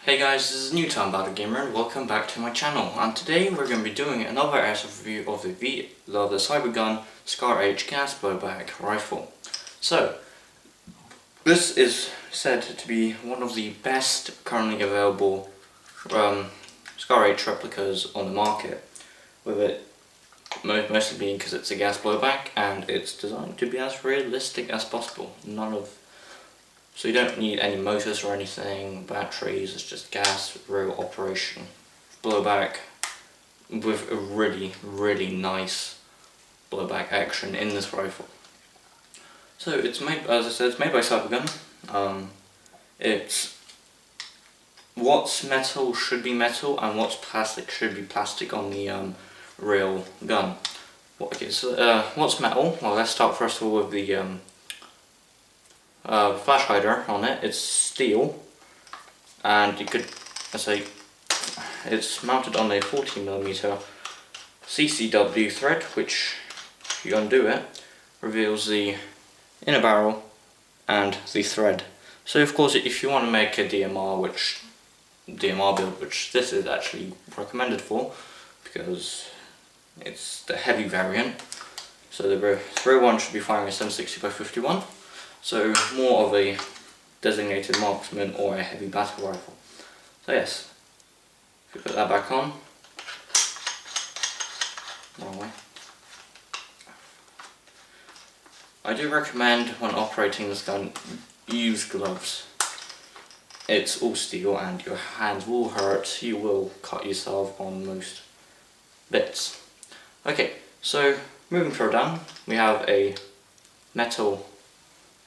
Hey guys, this is Newtown Battle Gamer and welcome back to my channel, and today we're going to be doing another airsoft review of the Cybergun Scar H gas blowback rifle. So, this is said to be one of the best currently available Scar H replicas on the market, with it mostly being because it's a gas blowback and it's designed to be as realistic as possible. So you don't need any motors or anything, batteries, it's just gas, real operation. Blowback with a really nice blowback action in this rifle. So it's made, as I said, it's made by Cybergun. It's what's metal should be metal and what's plastic should be plastic on the real gun. What's metal? Well, let's start first of all with the flash hider on it. It's steel, and you could, it's mounted on a 14mm CCW thread, which, if you undo it, reveals the inner barrel and the thread. So of course, if you want to make a DMR build, which this is actually recommended for, because it's the heavy variant, so the real one should be firing a 760x51. So more of a designated marksman or a heavy battle rifle. So yes, if you put that back on, wrong way. I do recommend when operating this gun, use gloves. It's all steel and your hands will hurt, you will cut yourself on most bits. Okay, so moving further down, we have a metal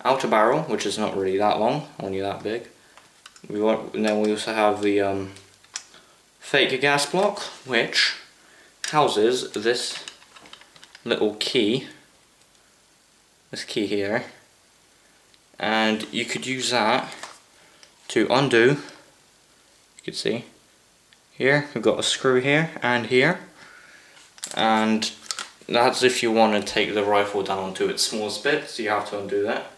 outer barrel, which is not really that long, only that big. And then we also have the fake gas block, which houses this little key, this key here, and you could use that to undo. You can see here we've got a screw here and here, and that's if you want to take the rifle down to its smallest bit, so you have to undo that.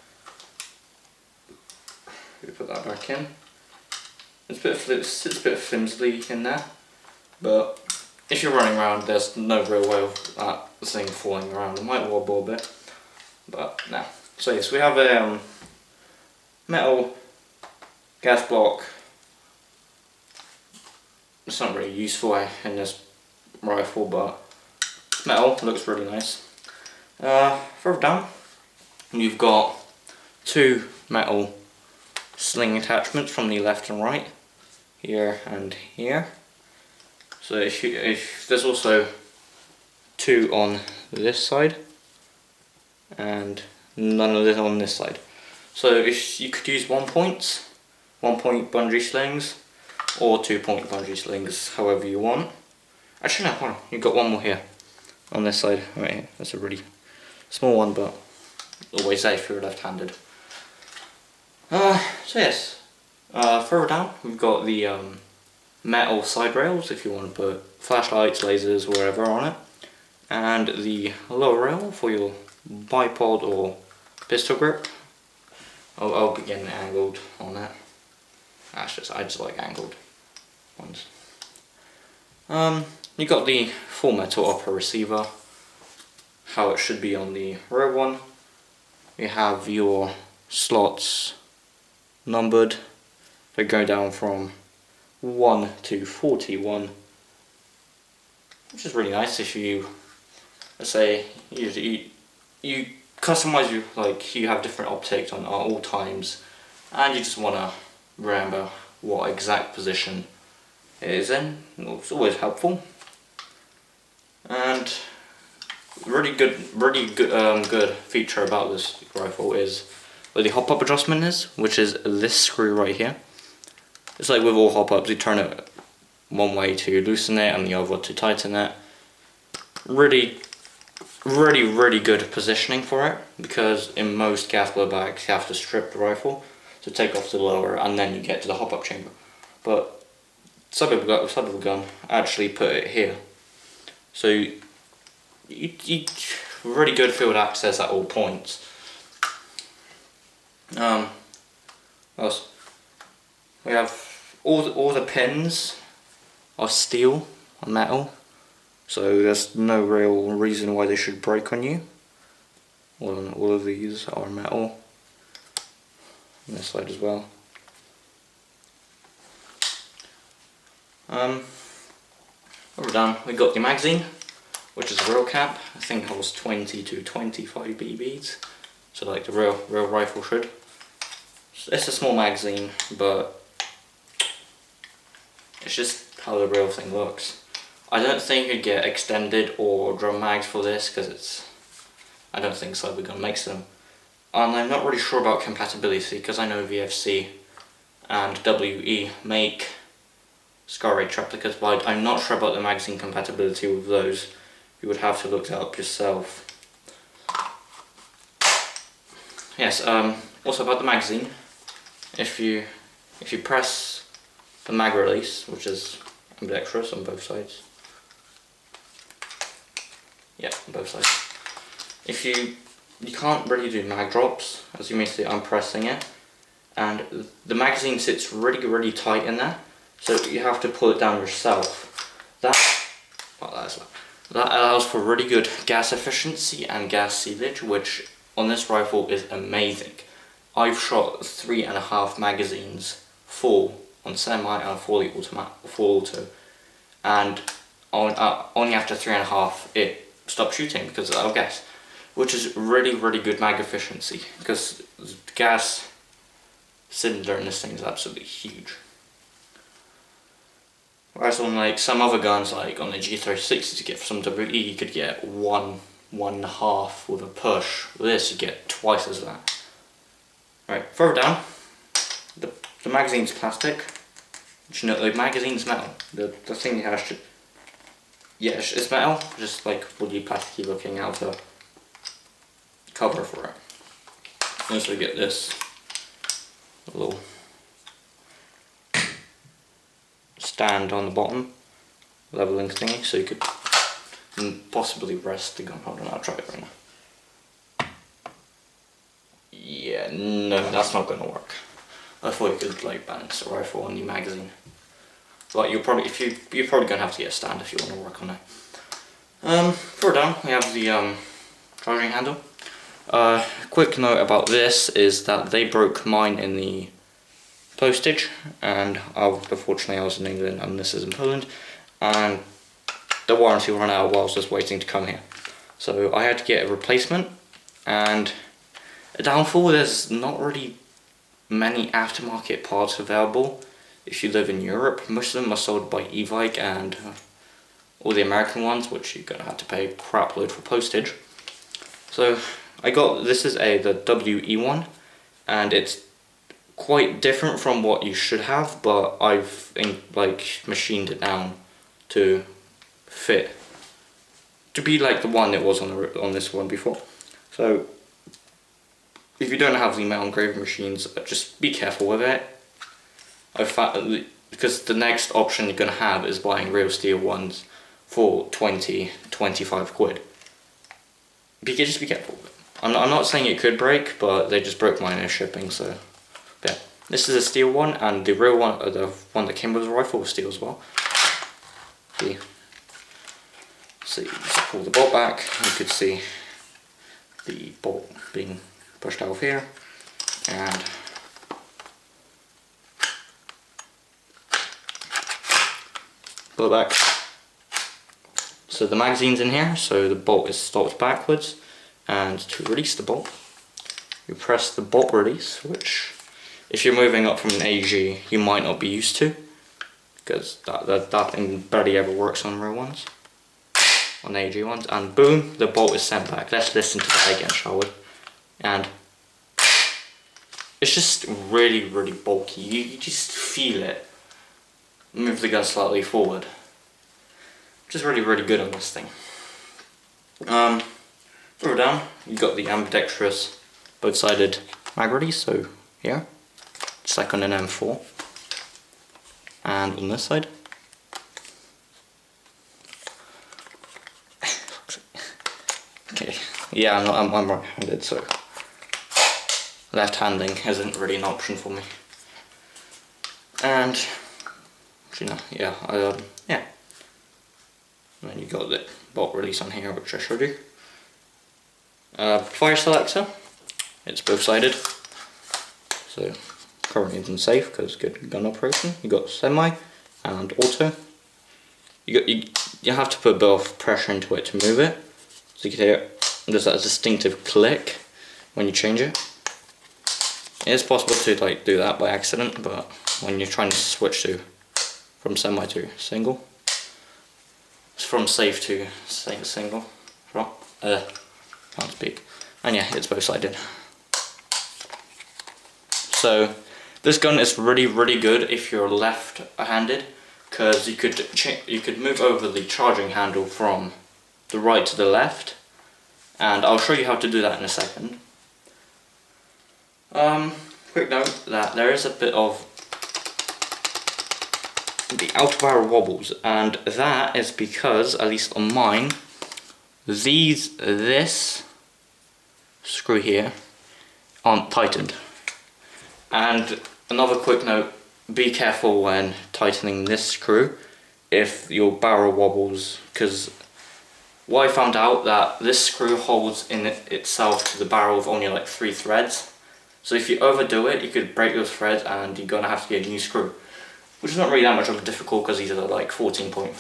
We put that back in. It's a bit flimsily in there, but if you're running around, there's no real way of that thing falling around. It might wobble a bit, but no. So yes, we have a metal gas block. It's not really useful in this rifle, but metal looks really nice. Further down, you've got two metal sling attachments from the left and right, here and here. So if there's also two on this side and none of this on this side. So if you could use 1 point bungee slings or 2 point bungee slings, however you want. Actually no, hold on, you've got one more here on this side, right here. That's a really small one, but always safe if you're left-handed. So yes, further down we've got the metal side rails if you want to put flashlights, lasers, whatever on it, and the lower rail for your bipod or pistol grip. I'll begin angled on that. I just like angled ones. You got the full metal upper receiver, how it should be on the rear one. You have your slots numbered. They go down from 1 to 41, which is really nice if you, let's say, you customize your, like, you have different optics on all times, and you just want to remember what exact position it is in. It's always helpful. And really good feature about this rifle is where the hop-up adjustment is, which is this screw right here. It's like with all hop-ups, you turn it one way to loosen it and the other to tighten it. Really good positioning for it, because in most gas blowbacks you have to strip the rifle to take off the lower and then you get to the hop-up chamber. But Cybergun actually put it here. So you really good field access at all points. What else? We have all the pins are steel or metal, so there's no real reason why they should break on you. All of these are metal. On this side as well. We're done. We got the magazine, which is a real cap. I think it holds 20 to 25 BBs, so like the real rifle should. It's a small magazine, but it's just how the real thing looks. I don't think you'd get extended or drum mags for this because I don't think Cybergun makes them. And I'm not really sure about compatibility because I know VFC and WE make Scar H replicas, but I'm not sure about the magazine compatibility with those. You would have to look that up yourself. Yes, also about the magazine, if you press the mag release, which is ambidextrous on both sides, yeah, on both sides, you can't really do mag drops. As you may see, I'm pressing it, and the magazine sits really tight in there, so you have to pull it down yourself. That allows for really good gas efficiency and gas sealage, which on this rifle is amazing. I've shot 3.5 magazines full on semi and fully full auto, and only after 3.5 it stopped shooting because of gas, which is really good mag efficiency because the gas cylinder in this thing is absolutely huge. Whereas on like some other guns, like on the G36, you get some WE, you could get 1.5 with a push. With this, you get twice as that. Right, further down, the magazine's plastic. You know, the magazine's metal. The thing has to, yeah, it's metal, just like woody plasticky looking outer cover for it. And so you get this little stand on the bottom, leveling thingy, so you could possibly rest the gun. Hold on, I'll try it right now. Yeah, no, that's not going to work. I thought you could like balance the rifle on the magazine, but you're probably going to have to get a stand if you want to work on it. Further down, we have the charging handle. Quick note about this is that they broke mine in the postage, and unfortunately I was in England and this is in Poland, and the warranty ran out while I was just waiting to come here. So I had to get a replacement, and a downfall, there's not really many aftermarket parts available if you live in Europe. Most of them are sold by Evike and all the American ones, which you're going to have to pay a crap load for postage. So I got, this is the WE one, and it's quite different from what you should have, but I've machined it down to fit, to be like the one that was on this one before. So if you don't have the metal engraving machines, just be careful with it. I've found, because the next option you're going to have is buying real steel ones for 20-25 quid. Just be careful with it. I'm not saying it could break, but they just broke mine in shipping, so yeah. This is a steel one, and the real one, the one that came with the rifle, was steel as well. See, so you just pull the bolt back, you could see the bolt being pushed out of here, and pull it back. So the magazine's in here, so the bolt is stopped backwards, and to release the bolt, you press the bolt release, which if you're moving up from an AG, you might not be used to, because that thing barely ever works on real ones, on AG ones, and boom, the bolt is sent back. Let's listen to that again, shall we? And it's just really bulky. You just feel it. Move the gun slightly forward. Just really good on this thing. Further down, you've got the ambidextrous both-sided mag release, so here, just like on an M4. And on this side, okay, yeah, I'm right-handed, so left-handing isn't really an option for me. And Actually no, yeah, yeah. And then you got the bolt release on here, which I showed you. Fire selector, it's both sided, so currently it's unsafe because good gun operation. You got semi and auto. You have to put a bit of pressure into it to move it, so you can hear there's that distinctive click when you change it. It is possible to like do that by accident, but when you're trying to switch from semi to single, it's from safe to single. Can't speak. And yeah, it's both sided. So this gun is really good if you're left-handed, because you could move over the charging handle from the right to the left, and I'll show you how to do that in a second. Quick note that there is a bit of the outer barrel wobbles, and that is because, at least on mine, this screw here aren't tightened. And another quick note, be careful when tightening this screw if your barrel wobbles, because what I found out that this screw holds in itself to the barrel with only like 3 threads. So if you overdo it, you could break those threads and you're gonna have to get a new screw, which is not really that much of a difficult because these are like 14 point.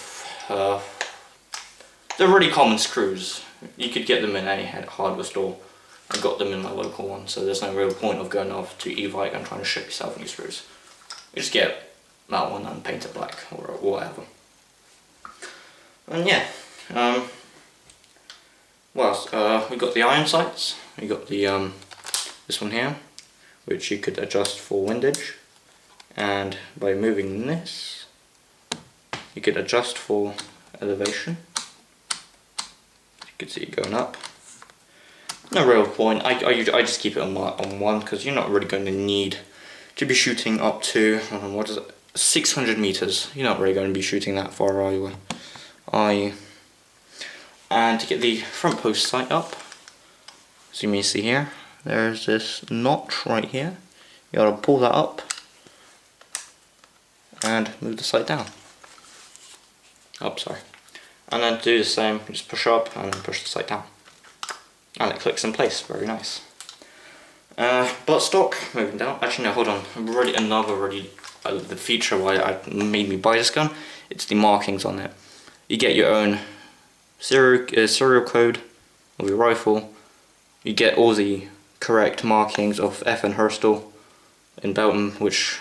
They're really common screws. You could get them in any hardware store. I got them in my local one, so there's no real point of going off to Evite and trying to ship yourself new screws. You just get that one and paint it black or whatever. And yeah, what else? We got the iron sights. We got the this one here, which you could adjust for windage, and by moving this, you could adjust for elevation. You can see it going up. No real point. I just keep it on one because you're not really going to need to be shooting up to what is it, 600 meters. You're not really going to be shooting that far, are you? And to get the front post sight up, as you may see here, there's this notch right here. You gotta pull that up and move the sight down. Up, sorry. And then do the same, just push up and then push the sight down. And it clicks in place, very nice. Buttstock, moving down. Actually no, hold on. The feature why made me buy this gun, it's the markings on it. You get your own serial code of your rifle. You get all the correct markings of FN Herstal in Belgium, which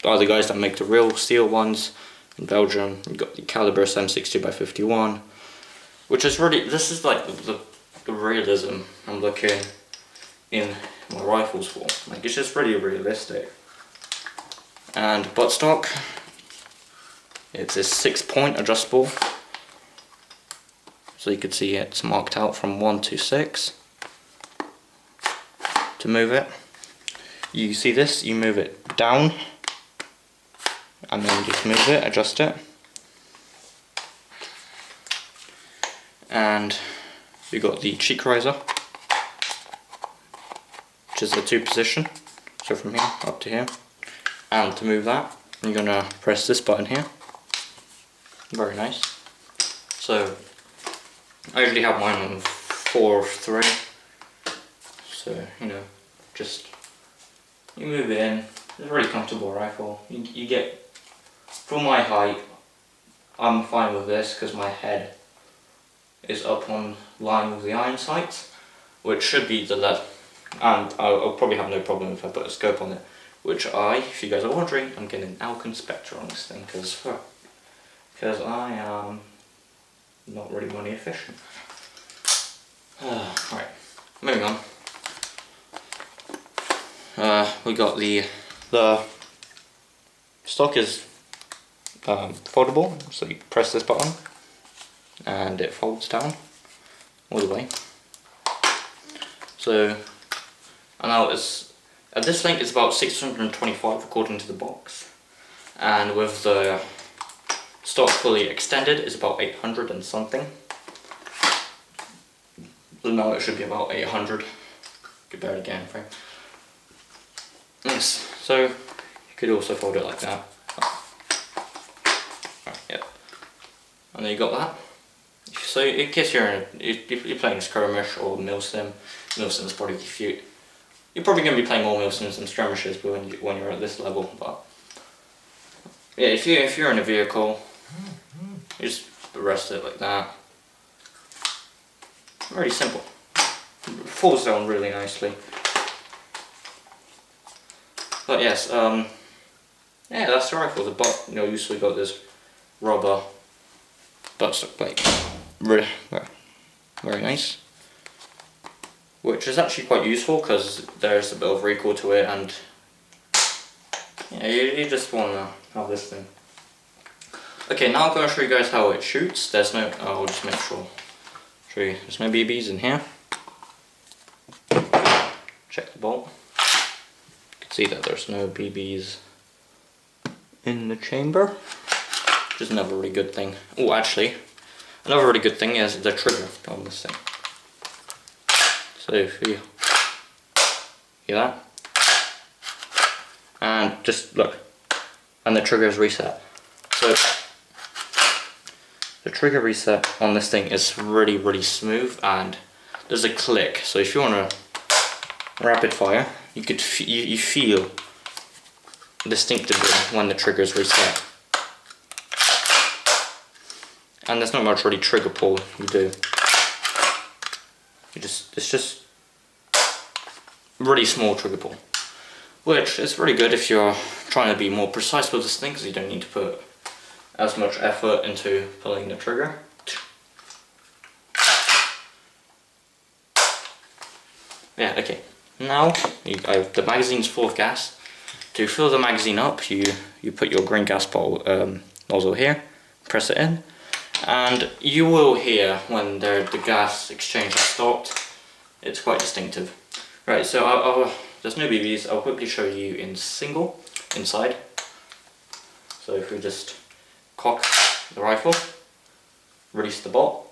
are the guys that make the real steel ones in Belgium. You got the caliber M60x51, which is really, this is like the realism I'm looking in my rifles for. Like, it's just really realistic. And buttstock, it's a 6-point adjustable, so you can see it's marked out from 1 to 6. To move it, you see this, you move it down and then just move it, adjust it, and you got the cheek riser, which is the 2 position, so from here up to here. And to move that, you're gonna press this button here. Very nice. So I usually have mine on 4/3. So, you know, just you move it in. It's a really comfortable rifle. You get, for my height, I'm fine with this because my head is up on line with the iron sights, which should be the left. And I'll probably have no problem if I put a scope on it, which if you guys are wondering, I'm getting an Alcon Spectre on this thing because I am not really money efficient. Right, moving on. We got the stock is foldable, so you press this button and it folds down all the way. So, and now it's at this length it's about 625 according to the box, and with the stock fully extended it's about 800 and something. So now it should be about 800. Could bear it again, frame. Yes, so you could also fold it like that. Right, yep. And there you got that. So in case you're playing a skirmish or milsim is probably you're probably going to be playing more milsims and skirmishes when you're at this level. But yeah, if you're in a vehicle, you just rest it like that. Really simple. Falls down really nicely. But yes, yeah, that's the rifle. The butt, usually got this rubber buttstock plate. Very nice. Which is actually quite useful because there's a bit of recoil to it, and yeah, you just want to have this thing. Okay, now I'm going to show you guys how it shoots. I'll just make sure. Show you, there's no BBs in here. Check the bolt. You can see that there's no BBs in the chamber, which is another really good thing. Oh, actually, another really good thing is the trigger on this thing. So if you hear that, and just look, and the trigger is reset. So the trigger reset on this thing is really smooth, and there's a click. So if you want to rapid fire, you feel distinctively when the trigger is reset. And there's not much really trigger pull you do. It's just really small trigger pull, which is really good if you're trying to be more precise with this thing, because you don't need to put as much effort into pulling the trigger. Yeah, okay. Now the magazine's full of gas. To fill the magazine up, you put your green gas bottle nozzle here, press it in, and you will hear when the gas exchange has stopped. It's quite distinctive. Right, so there's no BBs. I'll quickly show you in single inside. So if we just cock the rifle, release the bolt,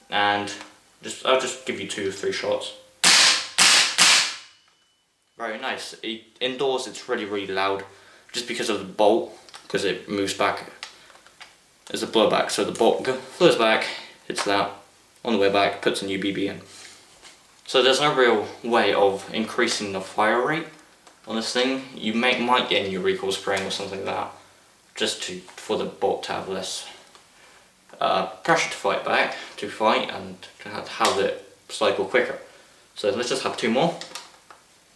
and I'll just give you 2 or 3 shots. Very nice. Indoors it's really loud, just because of the bolt, because it moves back. There's a blowback, so the bolt flows back, hits that, on the way back, puts a new BB in. So there's no real way of increasing the fire rate on this thing. You might get a new recoil spring or something like that, just for the bolt to have less pressure to fight and to have it cycle quicker. So let's just have 2 more,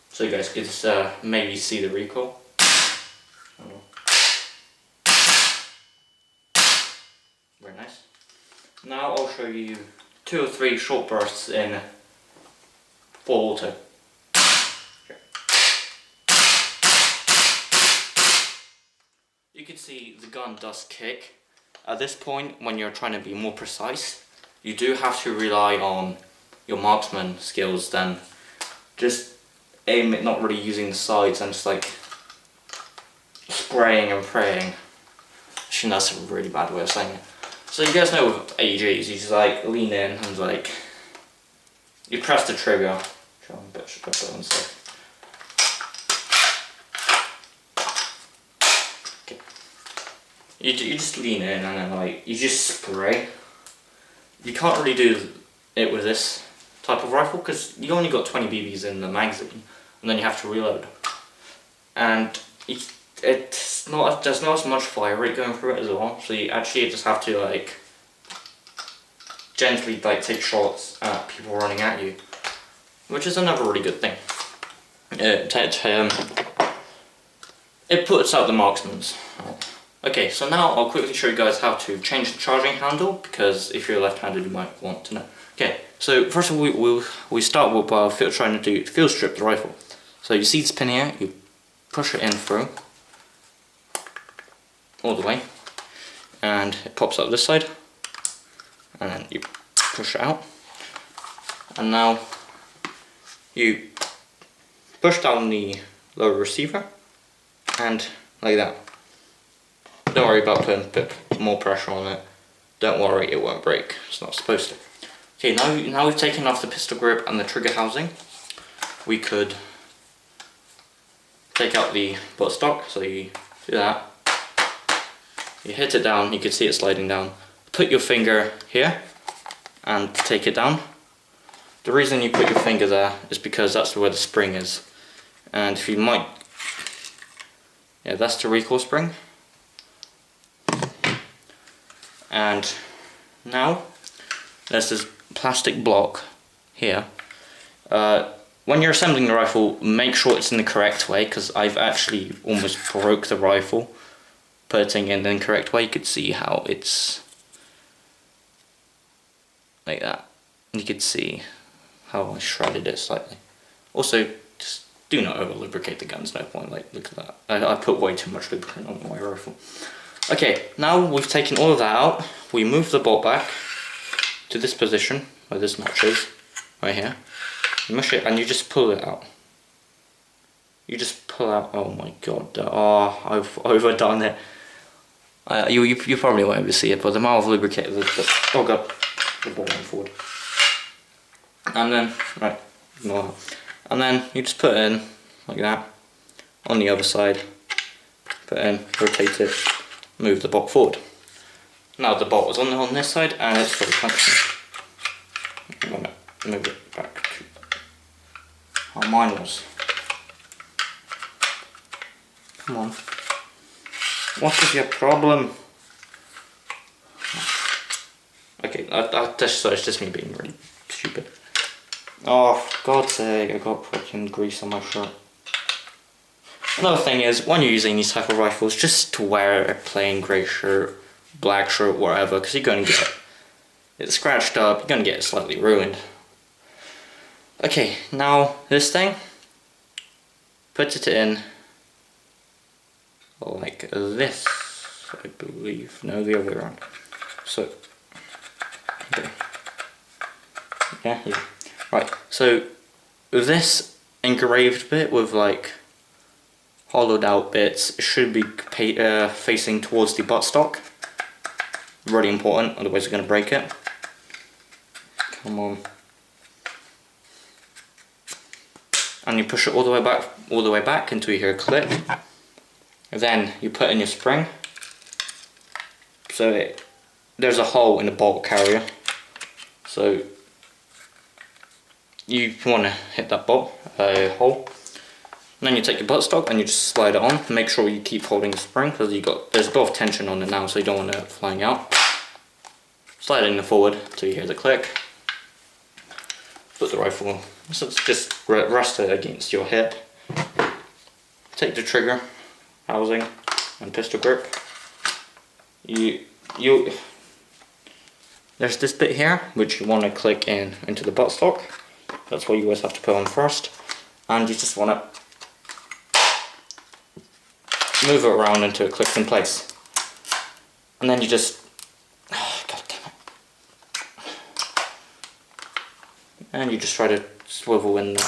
so you guys can just maybe see the recoil. Very nice. Now I'll show you 2 or 3 short bursts in full auto. You can see the gun does kick. At this point, when you're trying to be more precise, you do have to rely on your marksman skills, then just aim it, not really using the sides and just like spraying and praying. Actually, that's a really bad way of saying it. So you guys know with AEGs, you just like lean in and like you press the trigger. Okay. You just lean in and then like you just spray. You can't really do it with this type of rifle because you only got 20 BBs in the magazine, and then you have to reload. And there's not as much fire rate going through it as well, so you actually just have to like gently like take shots at people running at you, which is another really good thing. It puts out the marksman's. Okay, so now I'll quickly show you guys how to change the charging handle, because if you're left-handed you might want to know. Okay, so first of all we start with trying to do field strip the rifle. So you see this pin here, you push it in through all the way, and it pops up this side, and then you push it out, and now you push down the lower receiver, and like that. Don't worry about putting a bit more pressure on it. Don't worry, it won't break. It's not supposed to. Okay, now we've taken off the pistol grip and the trigger housing, we could take out the buttstock. So you do that, You hit it down, you can see it sliding down. Put your finger here and take it down. The reason you put your finger there is because that's where the spring is. And if you might, yeah, that's the recoil spring. And now there's this plastic block here. When you're assembling the rifle, make sure it's in the correct way, because I've actually almost broke the rifle putting it in the incorrect way. You could see how it's like that. You could see how I shredded it slightly. Also, just do not over lubricate the guns, no point. Like, look at that. I put way too much lubricant on my rifle. Okay, now we've taken all of that out. We move the bolt back to this position where this notch is, right here. You mush it and you just pull it out. You just pull out. Oh my god! Oh, I've overdone it. You probably won't ever see it, but the amount of lubricated. Oh god, the ball went forward. And then right, ignore that. And then you just put it in like that on the other side. Put it in, rotate it, move the bolt forward. Now the bolt is on this side and it's fully functioning. I'm gonna move it back to how mine was. Come on. What is your problem? Okay, so it's just me being really stupid. Oh, for God's sake, I got fucking grease on my shirt. Another thing is, when you're using these type of rifles, just to wear a plain grey shirt, black shirt, whatever, because you're going to get it scratched up, you're going to get it slightly ruined. Okay, now this thing, put it in like this, I believe. No, the other way around. So, okay. Yeah. Right, so this engraved bit with like hollowed out bits should be facing towards the buttstock. Really important, otherwise you're going to break it. Come on. And you push it all the way back until you hear a click. Then you put in your spring. So there's a hole in the bolt carrier. So you want to hit that bolt hole. And then you take your buttstock and you just slide it on. Make sure you keep holding the spring because there's a bit of tension on it now, so you don't want it flying out. Slide it forward until you hear the click. Put the rifle, so it's just rest it against your hip. Take the trigger housing and pistol grip. There's this bit here which you want to click into the buttstock. That's what you always have to put on first, and you just want to move it around until it clicks in place, and then you just God damn it, and you just try to swivel in the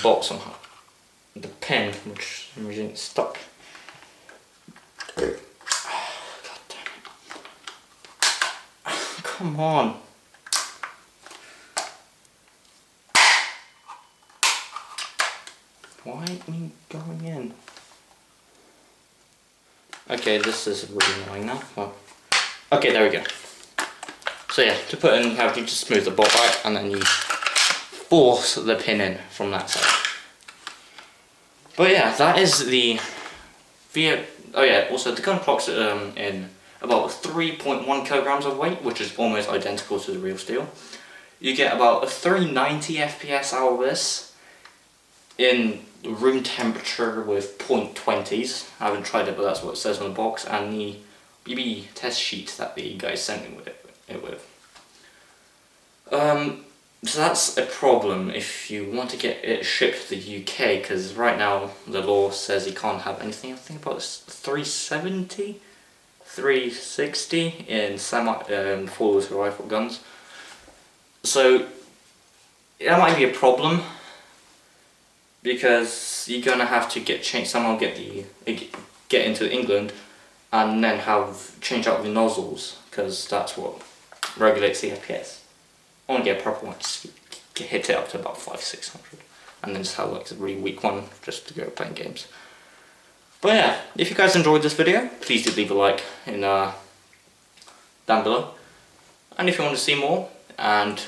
bolt somehow. The pin, which for some reason is stuck. God damn it! Come on. Why ain't me going in? Okay, this is really annoying now. Well, okay, there we go. So yeah, to put in, you just smooth the bolt back and then you force the pin in from that side. But yeah, that is the oh yeah, also the gun clocks in about 3.1 kilograms of weight, which is almost identical to the real steel. You get about a 390 FPS out of this in room temperature with 0.20s. I haven't tried it, but that's what it says on the box, and the BB test sheet that the guys sent me with it with. So that's a problem if you want to get it shipped to the UK, because right now the law says you can't have anything. I think about 370, 360 in full-auto rifle guns. So that might be a problem, because you're gonna have to somehow get into England and then change out the nozzles, because that's what regulates the FPS. I want to get a proper one, just hit it up to about 500-600, and then just have like a really weak one just to go playing games. But yeah, if you guys enjoyed this video, please do leave a like in down below. And if you want to see more and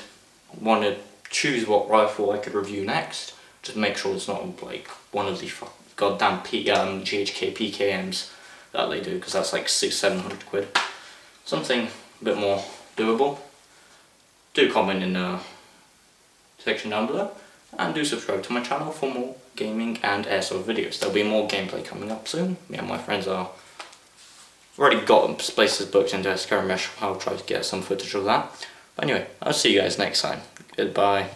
want to choose what rifle I could review next, just make sure it's not like one of the goddamn GHK PKMs that they do, because that's like 600-700 quid. Something a bit more doable. Do comment in the section down below, and do subscribe to my channel for more gaming and airsoft videos. There'll be more gameplay coming up soon. Me and my friends are already got places booked into a skirmish. I'll try to get some footage of that. But anyway, I'll see you guys next time. Goodbye.